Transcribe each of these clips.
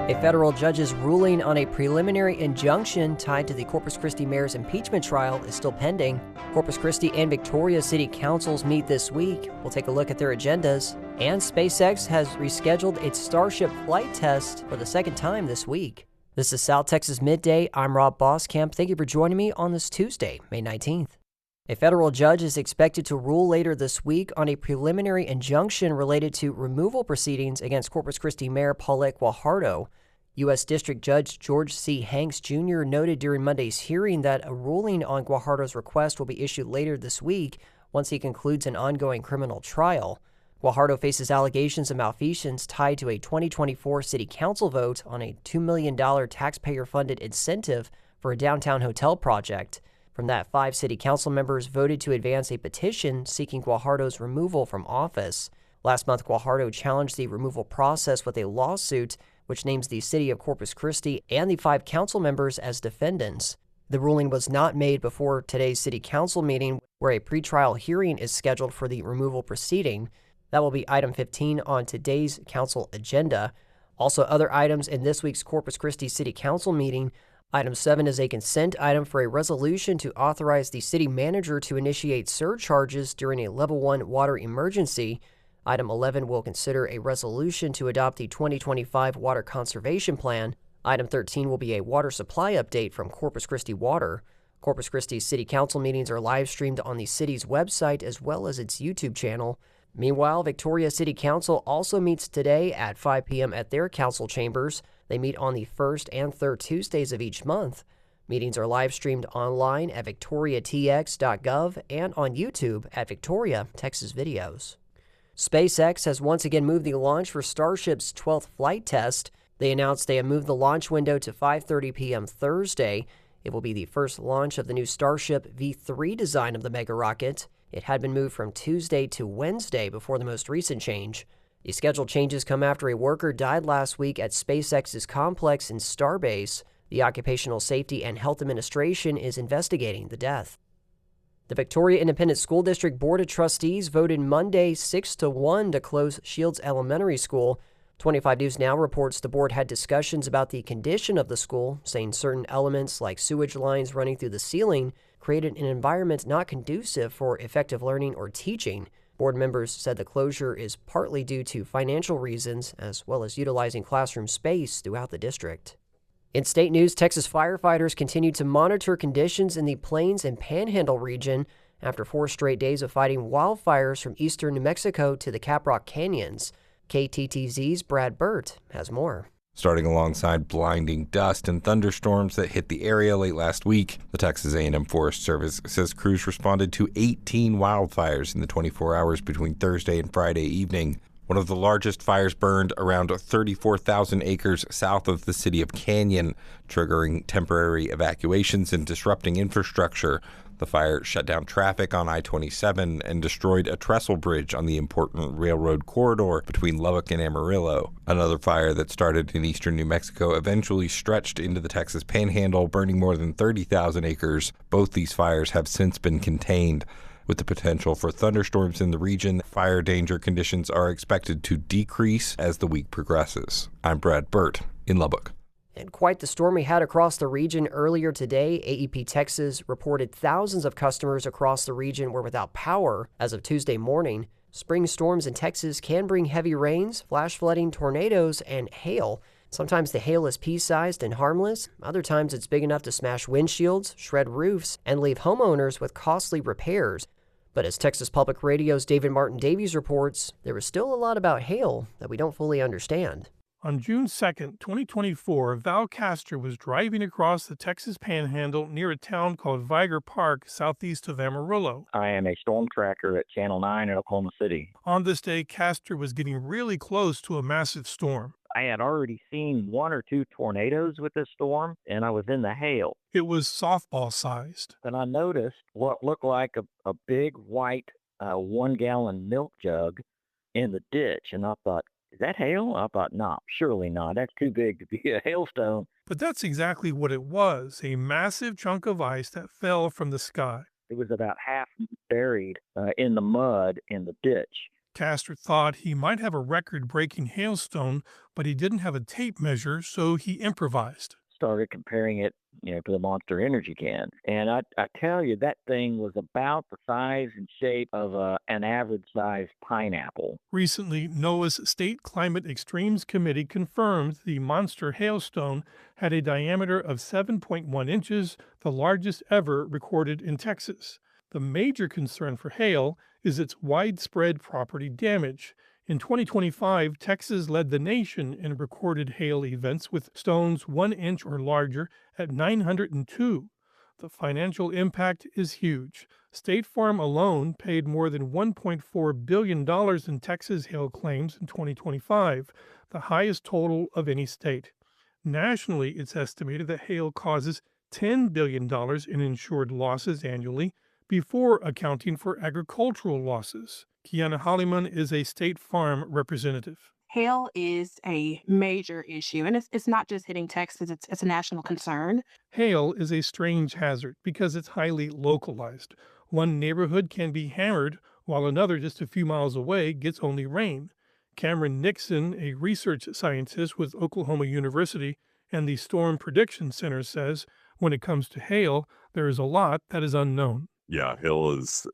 A federal judge's ruling on a preliminary injunction tied to the Corpus Christi mayor's impeachment trial is still pending. Corpus Christi and Victoria city councils meet this week. We'll take a look at their agendas. And SpaceX has rescheduled its Starship flight test for the second time this week. This is South Texas Midday. I'm Rob Boskamp. Thank you for joining me on this Tuesday, May 19th. A federal judge is expected to rule later this week on a preliminary injunction related to removal proceedings against Corpus Christi Mayor Paulette Guajardo. U.S. District Judge George C. Hanks Jr. noted during Monday's hearing that a ruling on Guajardo's request will be issued later this week once he concludes an ongoing criminal trial. Guajardo faces allegations of malfeasance tied to a 2024 city council vote on a $2 million taxpayer-funded incentive for a downtown hotel project. From that, 5 city council members voted to advance a petition seeking Guajardo's removal from office. Last month, Guajardo challenged the removal process with a lawsuit which names the city of Corpus Christi and the 5 council members as defendants. The ruling was not made before today's city council meeting, where a pretrial hearing is scheduled for the removal proceeding. That will be item 15 on today's council agenda. Also, other items in this week's Corpus Christi City Council meeting. Item 7 is a consent item for a resolution to authorize the city manager to initiate surcharges during a Level 1 water emergency. Item 11 will consider a resolution to adopt the 2025 Water Conservation Plan. Item 13 will be a water supply update from Corpus Christi Water. Corpus Christi City Council meetings are live streamed on the city's website as well as its YouTube channel. Meanwhile, Victoria City Council also meets today at 5 p.m. at their council chambers. They meet on the first and third Tuesdays of each month. Meetings are live streamed online at victoriatx.gov and on YouTube at Victoria Texas Videos. SpaceX has once again moved the launch for Starship's 12th flight test. They announced they have moved the launch window to 5:30 p.m. Thursday. It will be the first launch of the new Starship V3 design of the mega rocket. It had been moved from Tuesday to Wednesday before the most recent change. The scheduled changes come after a worker died last week at SpaceX's complex in Starbase. The Occupational Safety and Health Administration is investigating the death. The Victoria Independent School District Board of Trustees voted Monday 6-1 to close Shields Elementary School. 25 News Now reports the board had discussions about the condition of the school, saying certain elements like sewage lines running through the ceiling created an environment not conducive for effective learning or teaching. Board members said the closure is partly due to financial reasons, as well as utilizing classroom space throughout the district. In state news, Texas firefighters continue to monitor conditions in the Plains and Panhandle region after 4 straight days of fighting wildfires from eastern New Mexico to the Caprock Canyons. KTTZ's Brad Burt has more. Starting alongside blinding dust and thunderstorms that hit the area late last week, the Texas A&M Forest Service says crews responded to 18 wildfires in the 24 hours between Thursday and Friday evening. One of the largest fires burned around 34,000 acres south of the city of Canyon, triggering temporary evacuations and disrupting infrastructure. The fire shut down traffic on I-27 and destroyed a trestle bridge on the important railroad corridor between Lubbock and Amarillo. Another fire that started in eastern New Mexico eventually stretched into the Texas Panhandle, burning more than 30,000 acres. Both these fires have since been contained. With the potential for thunderstorms in the region, fire danger conditions are expected to decrease as the week progresses. I'm Brad Burt in Lubbock. And quite the storm we had across the region earlier today. AEP Texas reported thousands of customers across the region were without power as of Tuesday morning. Spring storms in Texas can bring heavy rains, flash flooding, tornadoes, and hail. Sometimes the hail is pea-sized and harmless. Other times it's big enough to smash windshields, shred roofs, and leave homeowners with costly repairs. But as Texas Public Radio's David Martin Davies reports, there is still a lot about hail that we don't fully understand. On June 2, 2024, Val Castor was driving across the Texas Panhandle near a town called Viger Park, southeast of Amarillo. I am a storm tracker at Channel 9 in Oklahoma City. On this day, Castor was getting really close to a massive storm. I had already seen 1 or 2 tornadoes with this storm, and I was in the hail. It was softball-sized. Then I noticed what looked like a big white 1-gallon milk jug in the ditch, and I thought, is that hail? I thought, no, surely not. That's too big to be a hailstone. But that's exactly what it was, a massive chunk of ice that fell from the sky. It was about half buried in the mud in the ditch. Castor thought he might have a record-breaking hailstone, but he didn't have a tape measure, so he improvised. Started comparing it, to the Monster Energy can. And I tell you, that thing was about the size and shape of an average-sized pineapple. Recently, NOAA's State Climate Extremes Committee confirmed the monster hailstone had a diameter of 7.1 inches, the largest ever recorded in Texas. The major concern for hail is its widespread property damage. In 2025, Texas led the nation in recorded hail events with stones 1 inch or larger at 902. The financial impact is huge. State Farm alone paid more than $1.4 billion in Texas hail claims in 2025, the highest total of any state. Nationally, it's estimated that hail causes $10 billion in insured losses annually, before accounting for agricultural losses. Kiana Holliman is a State Farm representative. Hail is a major issue, and it's not just hitting Texas, it's a national concern. Hail is a strange hazard because it's highly localized. One neighborhood can be hammered, while another just a few miles away gets only rain. Cameron Nixon, a research scientist with Oklahoma University and the Storm Prediction Center, says when it comes to hail, there is a lot that is unknown. Yeah, hail is,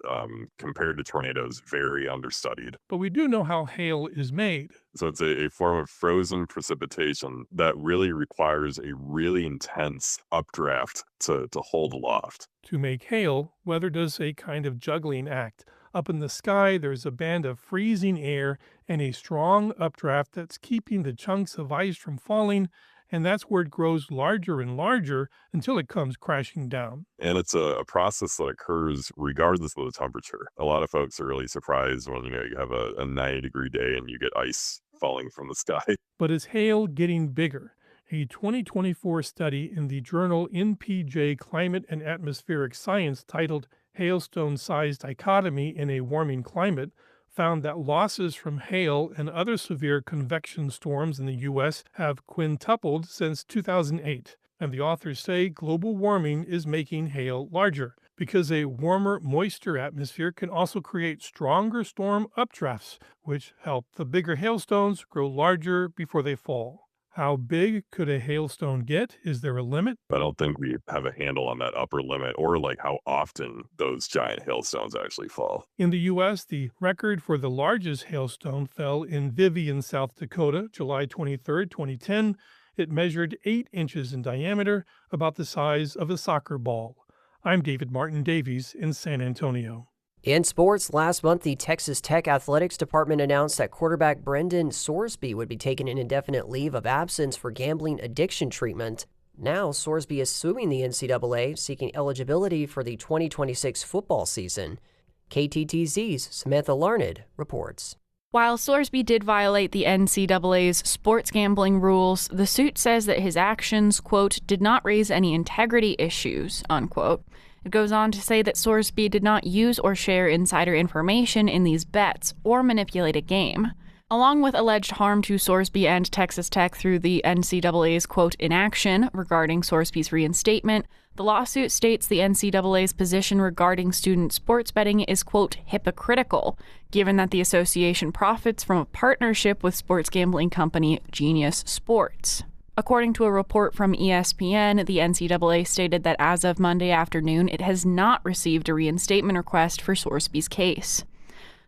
compared to tornadoes, very understudied. But we do know how hail is made. So it's a form of frozen precipitation that really requires a really intense updraft to hold aloft. To make hail, weather does a kind of juggling act. Up in the sky, there's a band of freezing air and a strong updraft that's keeping the chunks of ice from falling, and that's where it grows larger and larger until it comes crashing down. And it's a process that occurs regardless of the temperature. A lot of folks are really surprised when you have a 90-degree day and you get ice falling from the sky. But is hail getting bigger? A 2024 study in the journal NPJ Climate and Atmospheric Science titled Hailstone Size Dichotomy in a Warming Climate found that losses from hail and other severe convection storms in the U.S. have quintupled since 2008. And the authors say global warming is making hail larger because a warmer, moister atmosphere can also create stronger storm updrafts, which help the bigger hailstones grow larger before they fall. How big could a hailstone get? Is there a limit? I don't think we have a handle on that upper limit or how often those giant hailstones actually fall. In the U.S., the record for the largest hailstone fell in Vivian, South Dakota, July 23, 2010. It measured 8 inches in diameter, about the size of a soccer ball. I'm David Martin Davies in San Antonio. In sports, last month, the Texas Tech Athletics Department announced that quarterback Brendan Sorsby would be taking an indefinite leave of absence for gambling addiction treatment. Now, Sorsby is suing the NCAA, seeking eligibility for the 2026 football season. KTTZ's Samantha Larned reports. While Sorsby did violate the NCAA's sports gambling rules, the suit says that his actions, quote, did not raise any integrity issues, unquote. It goes on to say that Sorsby did not use or share insider information in these bets or manipulate a game. Along with alleged harm to Sorsby and Texas Tech through the NCAA's, quote, inaction regarding Sorsby's reinstatement, the lawsuit states the NCAA's position regarding student sports betting is, quote, hypocritical, given that the association profits from a partnership with sports gambling company Genius Sports. According to a report from ESPN, the NCAA stated that as of Monday afternoon, it has not received a reinstatement request for Sorsby's case.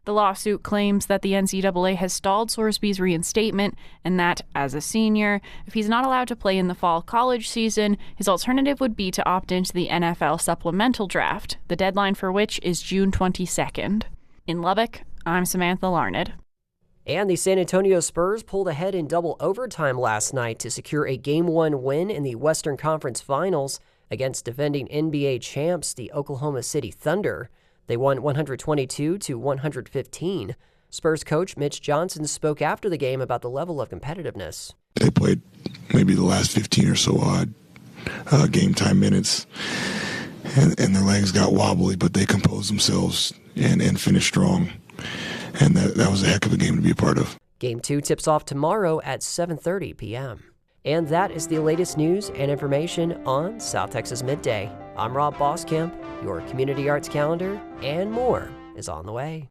The lawsuit claims that the NCAA has stalled Sorsby's reinstatement and that, as a senior, if he's not allowed to play in the fall college season, his alternative would be to opt into the NFL supplemental draft, the deadline for which is June 22nd. In Lubbock, I'm Samantha Larned. And the San Antonio Spurs pulled ahead in double overtime last night to secure a Game 1 win in the Western Conference Finals against defending NBA champs, the Oklahoma City Thunder. They won 122-115. Spurs coach Mitch Johnson spoke after the game about the level of competitiveness. They played maybe the last 15 or so odd game time minutes, and their legs got wobbly, but they composed themselves and finished strong. And that was a heck of a game to be a part of. Game 2 tips off tomorrow at 7:30 p.m. And that is the latest news and information on South Texas Midday. I'm Rob Boskamp. Your community arts calendar and more is on the way.